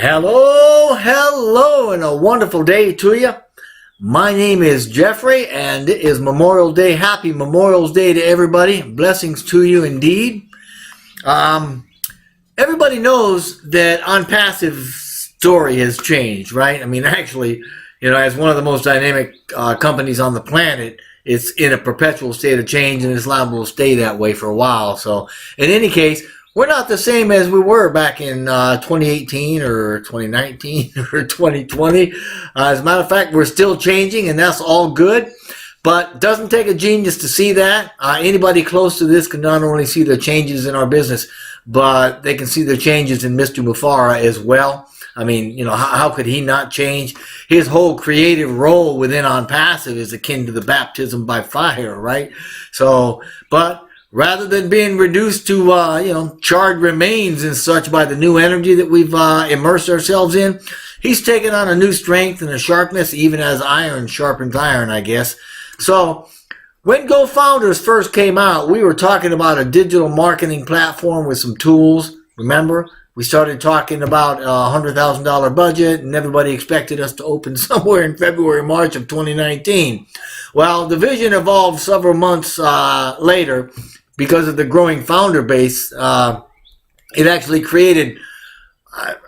Hello, hello, and a wonderful day to you. My name is Jeffrey, and it is Memorial Day. Happy Memorial Day to everybody. Blessings to you indeed. Um, Everybody knows that OnPassive story has changed, right? I mean, actually, as one of the most dynamic companies on the planet, it's in a perpetual state of change, and it's liable to stay that way for a while. So, in any case, we're not the same as we were back in 2018 or 2019 or 2020. As a matter of fact, we're still changing, and that's all good. But it doesn't take a genius to see that. Anybody close to this can not only see the changes in our business, but they can see the changes in Mr. Mufara as well. I mean, how could he not change? His whole creative role within OnPassive is akin to the baptism by fire, right? So, but rather than being reduced to, charred remains and such by the new energy that we've immersed ourselves in, he's taken on a new strength and a sharpness, even as iron sharpens iron, I guess. So, when GoFounders first came out, we were talking about a digital marketing platform with some tools. Remember? We started talking about a $100,000 budget, and everybody expected us to open somewhere in February, March of 2019. Well, the vision evolved several months later because of the growing founder base. It actually created,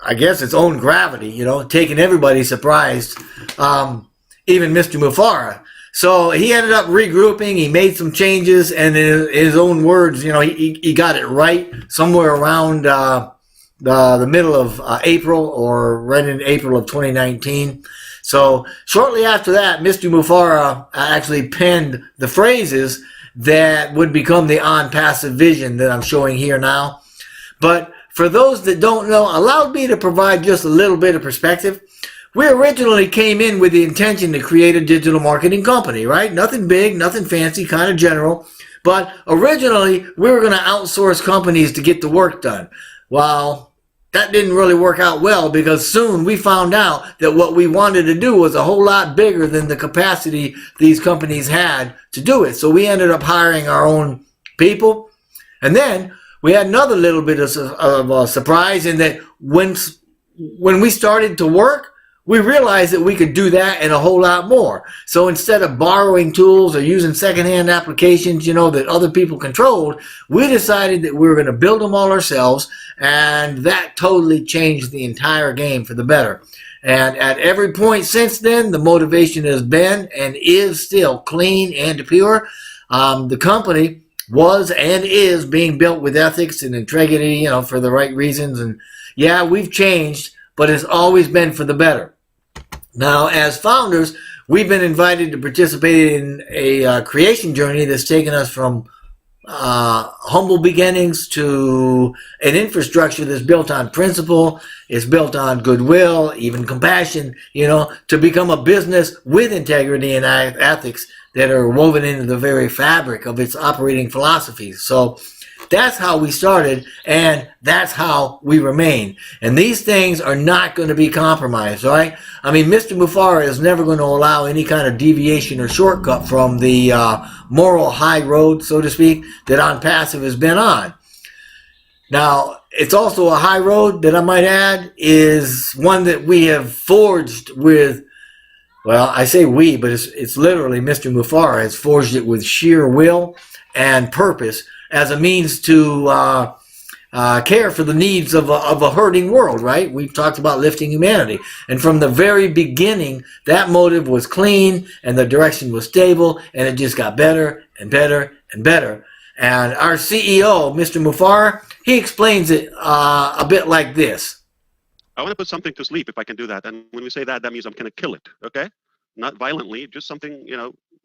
I guess, its own gravity, taking everybody surprised, even Mr. Mufara. So he ended up regrouping. He made some changes, and in his own words, he got it right somewhere around the middle of April, or right in April of 2019. So shortly after that, Mr. Mufara actually penned the phrases that would become the OnPassive vision that I'm showing here now. But for those that don't know, allow me to provide just a little bit of perspective. We originally came in with the intention to create a digital marketing company, right? Nothing big, nothing fancy, kind of general. But originally, we were going to outsource companies to get the work done. Well, that didn't really work out well, because soon we found out that what we wanted to do was a whole lot bigger than the capacity these companies had to do it. So we ended up hiring our own people. And then we had another little bit of a surprise in that when we started to work, we realized that we could do that and a whole lot more. So instead of borrowing tools or using secondhand applications, that other people controlled, we decided that we were going to build them all ourselves, and that totally changed the entire game for the better. And at every point since then, the motivation has been and is still clean and pure. The company was and is being built with ethics and integrity, for the right reasons. And yeah, we've changed, but it's always been for the better. Now, as founders, we've been invited to participate in a creation journey that's taken us from humble beginnings to an infrastructure that's built on principle, it's built on goodwill, even compassion, to become a business with integrity and ethics that are woven into the very fabric of its operating philosophies. So that's how we started, and that's how we remain. And these things are not going to be compromised, right? I mean, Mr. Mufara is never going to allow any kind of deviation or shortcut from the moral high road, so to speak, that OnPassive has been on. Now, it's also a high road that I might add is one that we have forged with, well, I say we, but it's literally Mr. Mufara has forged it with sheer will and purpose as a means to care for the needs of a hurting world, right? We've talked about lifting humanity. And from the very beginning, that motive was clean, and the direction was stable, and it just got better and better and better. And our CEO, Mr. Mufara, he explains it a bit like this. I want to put something to sleep if I can do that. And when we say that, that means I'm going to kill it, okay? Not violently, just something,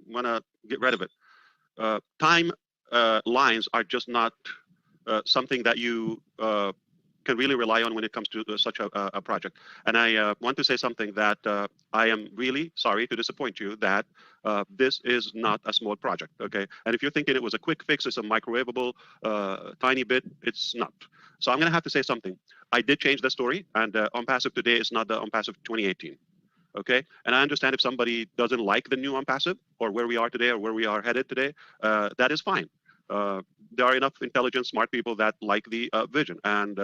want to get rid of it. Time lines are just not something that you can really rely on when it comes to such a project. And I want to say something that I am really sorry to disappoint you that this is not a small project, okay? And if you're thinking it was a quick fix, it's a microwavable tiny bit, it's not. So I'm going to have to say something. I did change the story, and OnPassive today is not the OnPassive 2018. Okay, and I understand if somebody doesn't like the new OnPassive or where we are today or where we are headed today, that is fine. there are enough intelligent, smart people that like the vision. And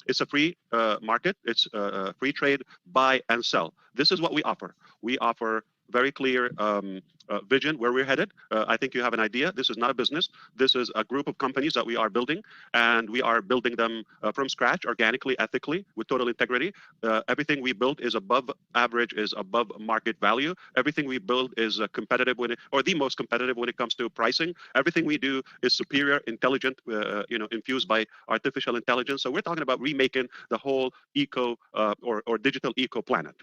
it's a free market. It's a free trade, buy and sell. This is what we offer. We offer very clear vision where we're headed. I think you have an idea. This is not a business. This is a group of companies that we are building, and we are building them from scratch, organically, ethically, with total integrity. Everything we build is above average, is above market value. Everything we build is competitive or the most competitive when it comes to pricing. Everything we do is superior, intelligent, infused by artificial intelligence. So we're talking about remaking the whole eco or digital eco planet.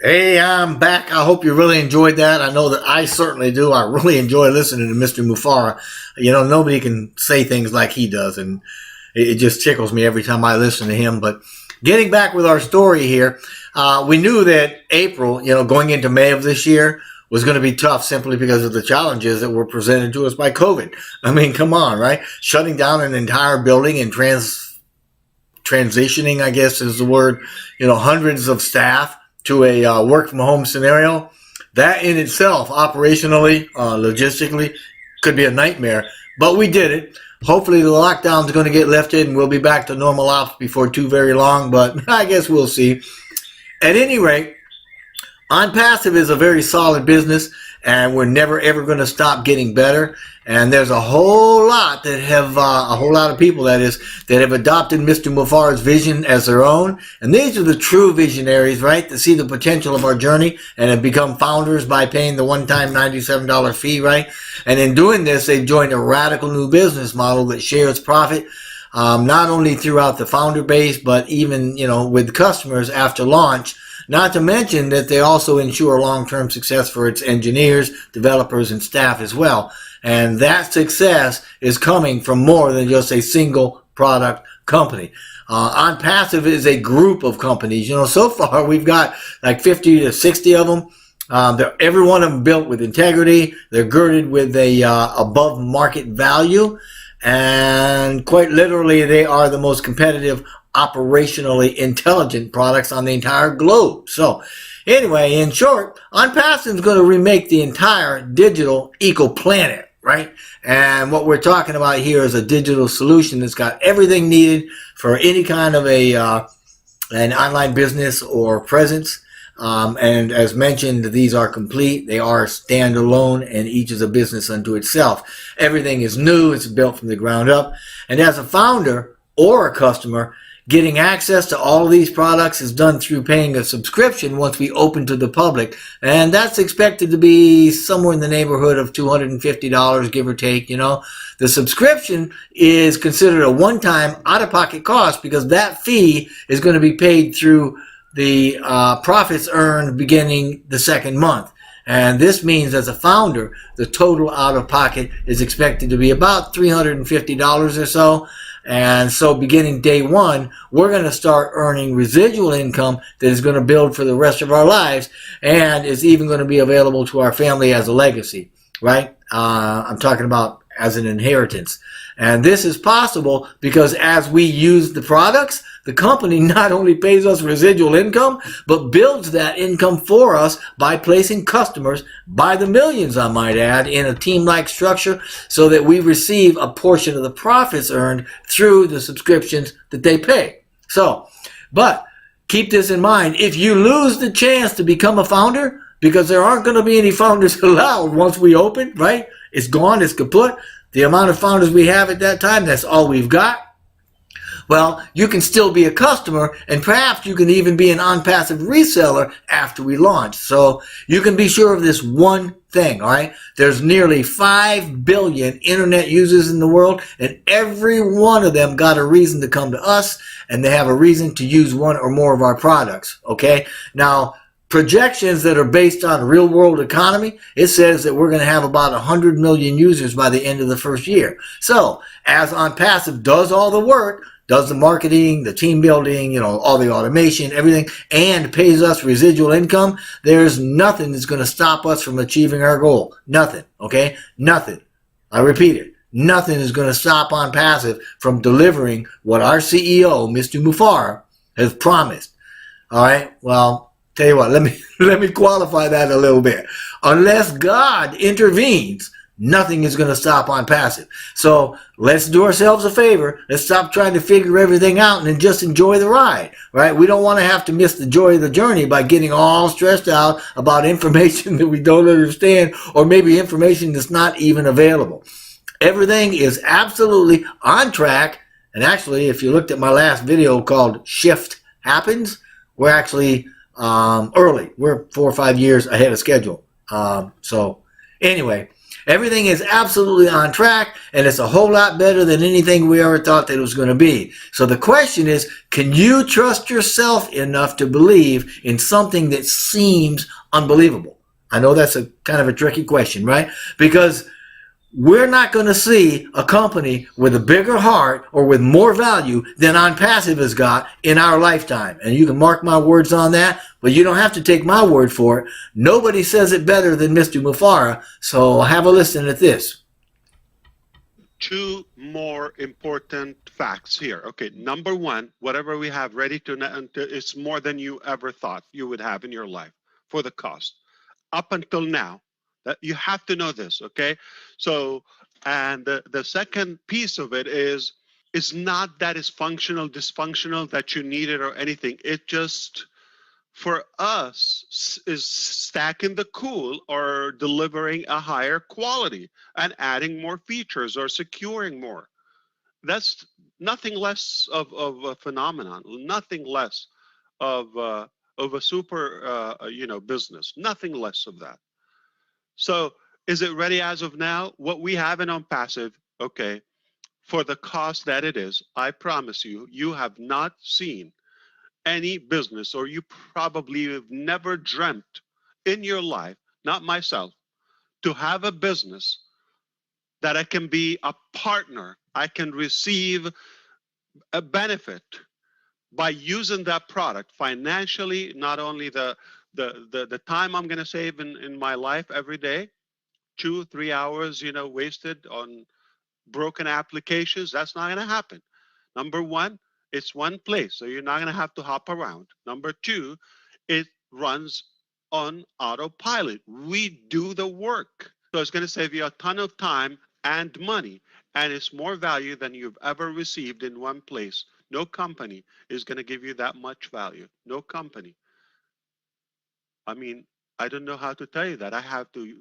Hey, I'm back. I hope you really enjoyed that. I know that I certainly do. I really enjoy listening to Mr. Mufareh. Nobody can say things like he does, and it just tickles me every time I listen to him. But getting back with our story here, we knew that April, going into May of this year, was going to be tough simply because of the challenges that were presented to us by COVID. I mean, come on, right? Shutting down an entire building and transitioning, I guess is the word, hundreds of staff to a work from home scenario. That in itself, operationally, logistically, could be a nightmare. But we did it. Hopefully the lockdown is going to get lifted and we'll be back to normal ops before too very long, but I guess we'll see. At any rate, OnPassive is a very solid business, and we're never ever going to stop getting better. And there's a whole lot of people that have adopted Mr. Mufareh's vision as their own. And these are the true visionaries, right? That see the potential of our journey and have become founders by paying the one-time $97 fee, right? And in doing this, they've joined a radical new business model that shares profit, not only throughout the founder base, but even, with customers after launch. Not to mention that they also ensure long-term success for its engineers, developers, and staff as well. And that success is coming from more than just a single product company. OnPassive is a group of companies. So far we've got like 50 to 60 of them. Every one of them built with integrity. They're girded with a above market value. And quite literally, they are the most competitive, operationally intelligent products on the entire globe. So anyway, in short, OnPassive is going to remake the entire digital eco planet, right? And what we're talking about here is a digital solution that's got everything needed for any kind of an online business or presence. And as mentioned, these are complete. They are standalone, and each is a business unto itself. Everything is new. It's built from the ground up. And as a founder or a customer, getting access to all of these products is done through paying a subscription once we open to the public. And that's expected to be somewhere in the neighborhood of $250, give or take. The subscription is considered a one-time out-of-pocket cost because that fee is going to be paid through the profits earned beginning the second month. And this means as a founder, the total out-of-pocket is expected to be about $350 or so. And so beginning day one, we're going to start earning residual income that is going to build for the rest of our lives and is even going to be available to our family as a legacy, right? I'm talking about as an inheritance. And this is possible because as we use the products, the company not only pays us residual income, but builds that income for us by placing customers by the millions, I might add, in a team-like structure so that we receive a portion of the profits earned through the subscriptions that they pay. But keep this in mind. If you lose the chance to become a founder, because there aren't going to be any founders allowed once we open, right? It's gone, it's kaput. The amount of founders we have at that time, that's all we've got. Well, you can still be a customer, and perhaps you can even be an OnPassive reseller after we launch. So you can be sure of this one thing, all right? There's nearly 5 billion internet users in the world, and every one of them got a reason to come to us, and they have a reason to use one or more of our products, okay? Now, projections that are based on real world economy, it says that we're going to have about 100 million users by the end of the first year. So as OnPassive does all the work, does the marketing, the team building, all the automation, everything, and pays us residual income, there's nothing that's going to stop us from achieving our goal. Nothing, okay? Nothing. I repeat it. Nothing is going to stop OnPassive from delivering what our CEO, Mr. Mufareh, has promised. All right? Well, Tell you what, let me qualify that a little bit. Unless God intervenes, nothing is going to stop on passive. So let's do ourselves a favor. Let's stop trying to figure everything out and then just enjoy the ride, right? We don't want to have to miss the joy of the journey by getting all stressed out about information that we don't understand, or maybe information that's not even available. Everything is absolutely on track. And actually, if you looked at my last video called Shift Happens, we're actually early. We're 4 or 5 years ahead of schedule. So anyway, everything is absolutely on track, and it's a whole lot better than anything we ever thought that it was going to be. So the question is, can you trust yourself enough to believe in something that seems unbelievable? I know that's a kind of a tricky question, right? Because we're not going to see a company with a bigger heart or with more value than OnPassive has got in our lifetime. And you can mark my words on that, but you don't have to take my word for it. Nobody says it better than Mr. Mufareh. So have a listen at this. Two more important facts here. Okay, number one, whatever we have ready to, it's more than you ever thought you would have in your life for the cost. Up until now, that you have to know this, okay? So, and the second piece of it is, it's not that it's functional, dysfunctional, that you need it or anything. It just, for us, is stacking the cool or delivering a higher quality and adding more features or securing more. That's nothing less of a phenomenon, nothing less of a super, business, nothing less of that. So is it ready as of now? What we have in OnPassive, okay, for the cost that it is, I promise you, you have not seen any business, or you probably have never dreamt in your life, not myself, to have a business that I can be a partner, I can receive a benefit by using that product financially, not only the time I'm going to save in my life every day, 2-3 hours, wasted on broken applications. That's not going to happen. Number one, it's one place, so you're not going to have to hop around. Number two, it runs on autopilot. We do the work. So it's going to save you a ton of time and money, and it's more value than you've ever received in one place. No company is going to give you that much value. No company. I mean, I don't know how to tell you that. I have to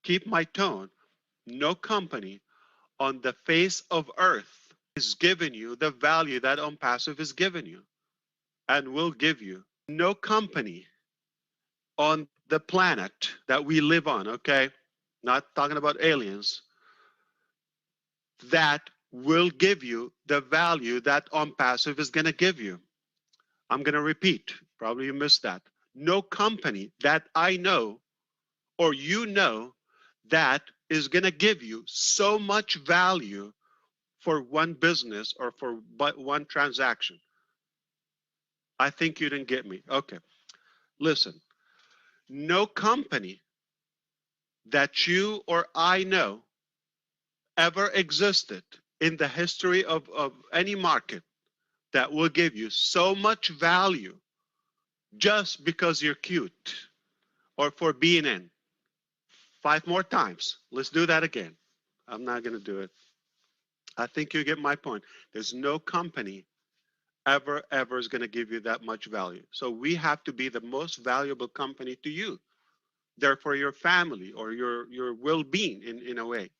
keep my tone. No company on the face of earth is giving you the value that OnPassive is giving you and will give you. No company on the planet that we live on, okay? Not talking about aliens, that will give you the value that OnPassive is going to give you. I'm going to repeat, probably you missed that. No company that I know or that is going to give you so much value for one business or for one transaction. I think you didn't get me. Okay. Listen, no company that you or I know ever existed in the history of any market that will give you so much value just because you're cute or for being in. 5 more times. Let's do that again. I'm not going to do it. I think you get my point. There's no company ever is going to give you that much value. So we have to be the most valuable company to you. Therefore, your family or your well-being in a way.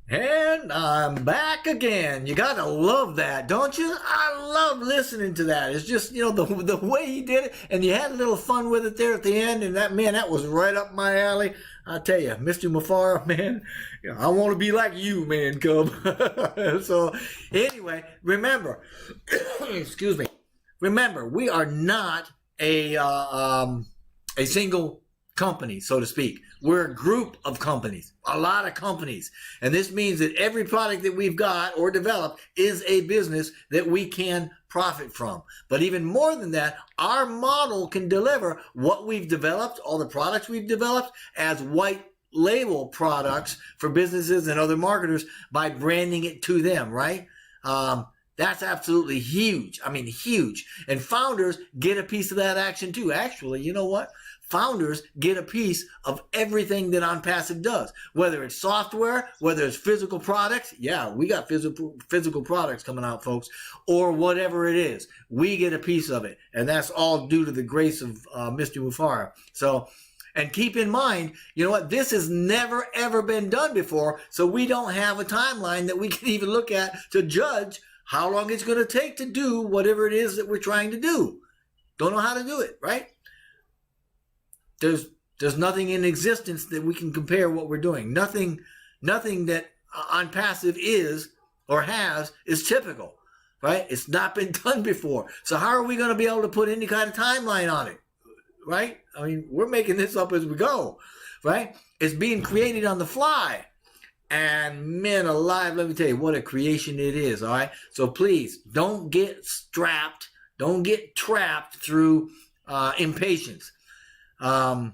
And I'm back again. You gotta love that, don't you? I love listening to that. It's just, the way he did it, and you had a little fun with it there at the end, and that was right up my alley. I tell you, Mr. Mufareh, man, I want to be like you, man, cub. So, anyway, remember, excuse me, remember, we are not a single company, so to speak. We're a group of companies, a lot of companies. And this means that every product that we've got or developed is a business that we can profit from. But even more than that, our model can deliver what we've developed, all the products we've developed, as white label products for businesses and other marketers by branding it to them, right? That's absolutely huge. I mean, huge. And founders get a piece of that action too. Actually, you know what? Founders get a piece of everything that OnPassive does. Whether it's software, whether it's physical products. Yeah, we got physical products coming out, folks. Or whatever it is. We get a piece of it. And that's all due to the grace of Mr. Mufareh. So, and keep in mind, you know what? This has never, ever been done before. So we don't have a timeline that we can even look at to judge how long it's going to take to do whatever it is that we're trying to do. Don't know how to do it, right? There's nothing in existence that we can compare what we're doing. Nothing that OnPassive is or has is typical, right? It's not been done before. So how are we going to be able to put any kind of timeline on it, right? I mean, we're making this up as we go, right? It's being created on the fly. And man alive, let me tell you what a creation it is, all right? So please, don't get strapped, don't get trapped through impatience. But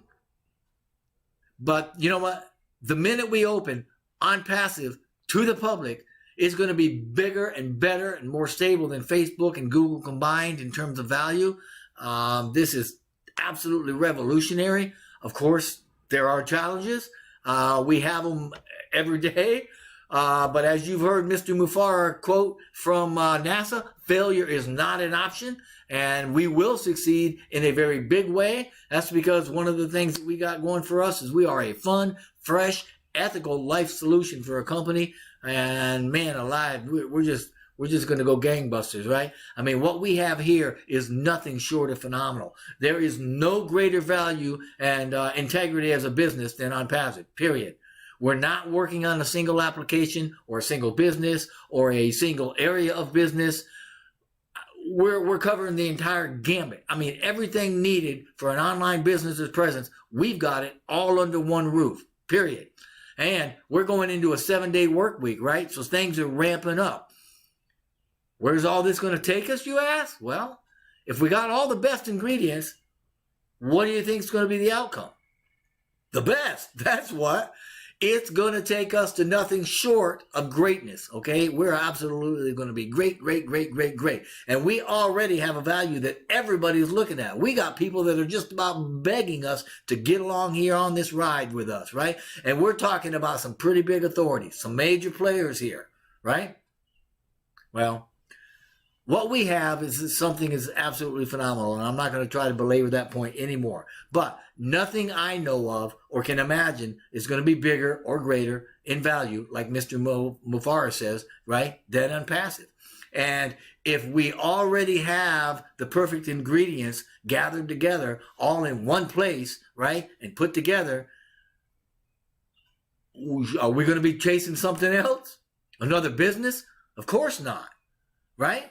you know what? The minute we open OnPassive to the public, it's going to be bigger and better and more stable than Facebook and Google combined in terms of value. This is absolutely revolutionary. Of course, there are challenges. We have them every day. But as you've heard Mr. Mufareh quote from NASA, failure is not an option, and we will succeed in a very big way. That's because one of the things that we got going for us is we are a fun, fresh, ethical life solution for a company. And man alive, we're just going to go gangbusters, right? I mean, what we have here is nothing short of phenomenal. There is no greater value and integrity as a business than OnPassive, period. We're not working on a single application or a single business or a single area of business. We're covering the entire gambit. I mean, everything needed for an online business's presence, we've got it all under one roof, period. And we're going into a 7-day work week, right? So things are ramping up. Where's all this going to take us, you ask? Well, if we got all the best ingredients, what do you think is going to be the outcome? The best. That's what. It's going to take us to nothing short of greatness, okay? We're absolutely going to be great. And we already have a value that everybody's looking at. We got people that are just about begging us to get along here on this ride with us, right? And we're talking about some pretty big authorities, some major players here, right? Well, what we have is something is absolutely phenomenal, and I'm not going to try to belabor that point anymore. But nothing I know of or can imagine is going to be bigger or greater in value, like Mr. Mufareh says, right, than OnPassive. And if we already have the perfect ingredients gathered together all in one place, right, and put together, are we going to be chasing something else? Another business? Of course not, right?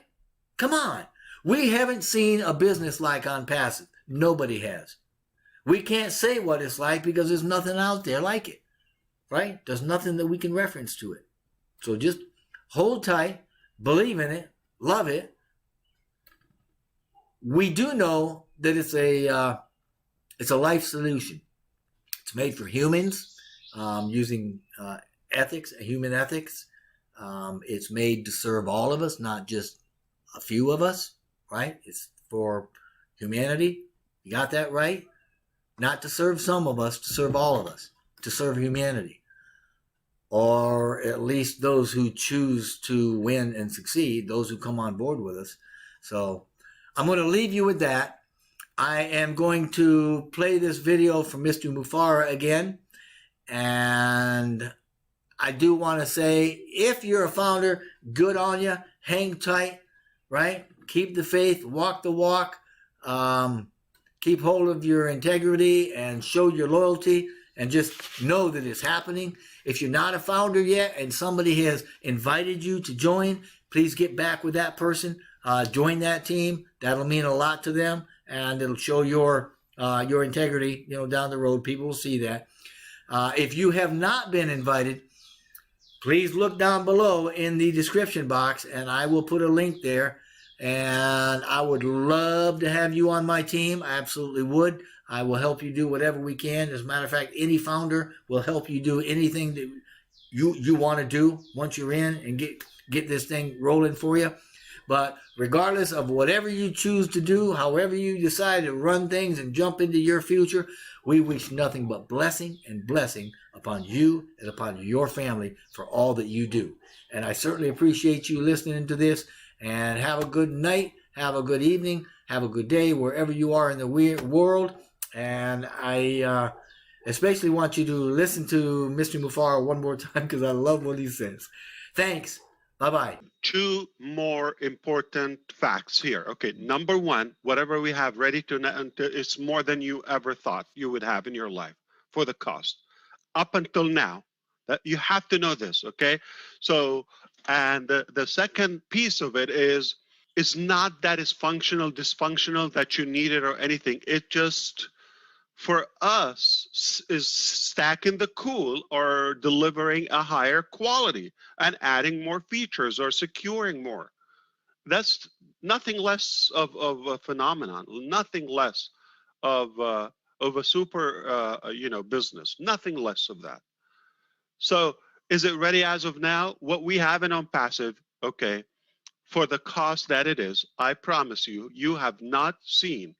Come on. We haven't seen a business like OnPassive. Nobody has. We can't say what it's like because there's nothing out there like it, right? There's nothing that we can reference to it. So just hold tight, believe in it, love it. We do know that it's a life solution. It's made for humans using ethics, human ethics. It's made to serve all of us, not just a few of us, right? It's for humanity. You got that right? Not to serve some of us, to serve all of us, to serve humanity. Or at least those who choose to win and succeed, those who come on board with us. So I'm going to leave you with that. I am going to play this video from Mr. Mufareh again. And I do want to say, if you're a founder, good on you. Hang tight. Right? Keep the faith, walk the walk, keep hold of your integrity and show your loyalty and just know that it's happening. If you're not a founder yet and somebody has invited you to join, please get back with that person, join that team. That'll mean a lot to them and it'll show your integrity, down the road. People will see that. If you have not been invited, please look down below in the description box and I will put a link there. And I would love to have you on my team. I absolutely would. I will help you do whatever we can. As a matter of fact, any founder will help you do anything that you want to do once you're in and get this thing rolling for you. But regardless of whatever you choose to do, however you decide to run things and jump into your future, we wish nothing but blessing and blessing upon you and upon your family for all that you do. And I certainly appreciate you listening to this. And have a good night, have a good evening, have a good day wherever you are in the world. And I especially want you to listen to Mr. Mufara one more time because I love what he says. Thanks. Bye bye. Two more important facts here. Okay, number one, whatever we have ready to, it's more than you ever thought you would have in your life for the cost. Up until now, that you have to know this, okay? So, and the second piece of it is, it's not that it's functional, dysfunctional, that you need it or anything. It just, for us, is stacking the cool or delivering a higher quality and adding more features or securing more. That's nothing less of a phenomenon, nothing less of a super business, nothing less of that. So is it ready as of now? What we have in OnPassive, okay, for the cost that it is, I promise you, you have not seen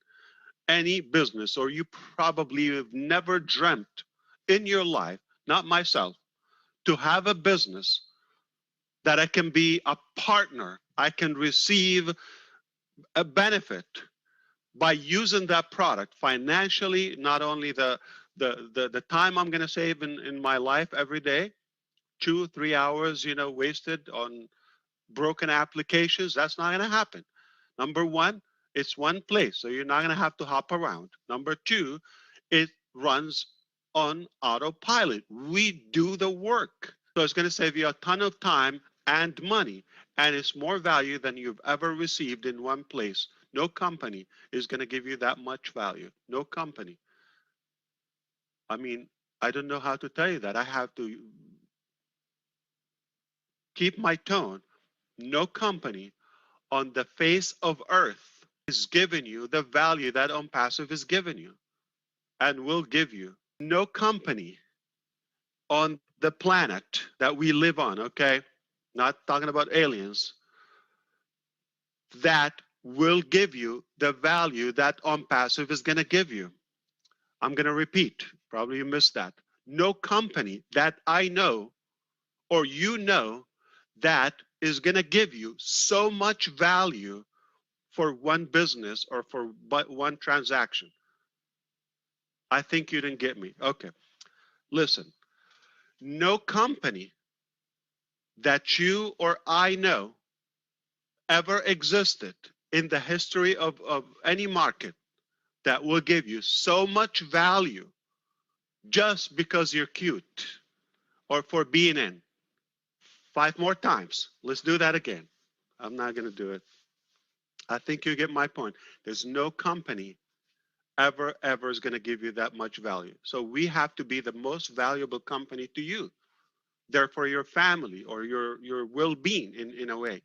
any business, or you probably have never dreamt in your life, not myself, to have a business that I can be a partner, I can receive a benefit by using that product financially, not only the time I'm going to save in my life every day, 2-3 hours, wasted on broken applications. That's not going to happen. Number one, it's one place, so you're not going to have to hop around. Number two, it runs on autopilot. We do the work. So it's going to save you a ton of time and money, and it's more value than you've ever received in one place. No company is going to give you that much value. No company. I mean, I don't know how to tell you that. I have to keep my tone. No company on the face of earth is giving you the value that OnPassive is giving you and will give you. No company on the planet that we live on, okay? Not talking about aliens, that will give you the value that OnPassive is going to give you. I'm going to repeat, probably you missed that. No company that I know or you know that is going to give you so much value for one business or for one transaction. I think you didn't get me. Okay. Listen, no company that you or I know ever existed in the history of any market that will give you so much value just because you're cute or for being in. 5 more times. Let's do that again. I'm not going to do it. I think you get my point. There's no company ever is going to give you that much value. So we have to be the most valuable company to you, therefore your family or your well-being in a way.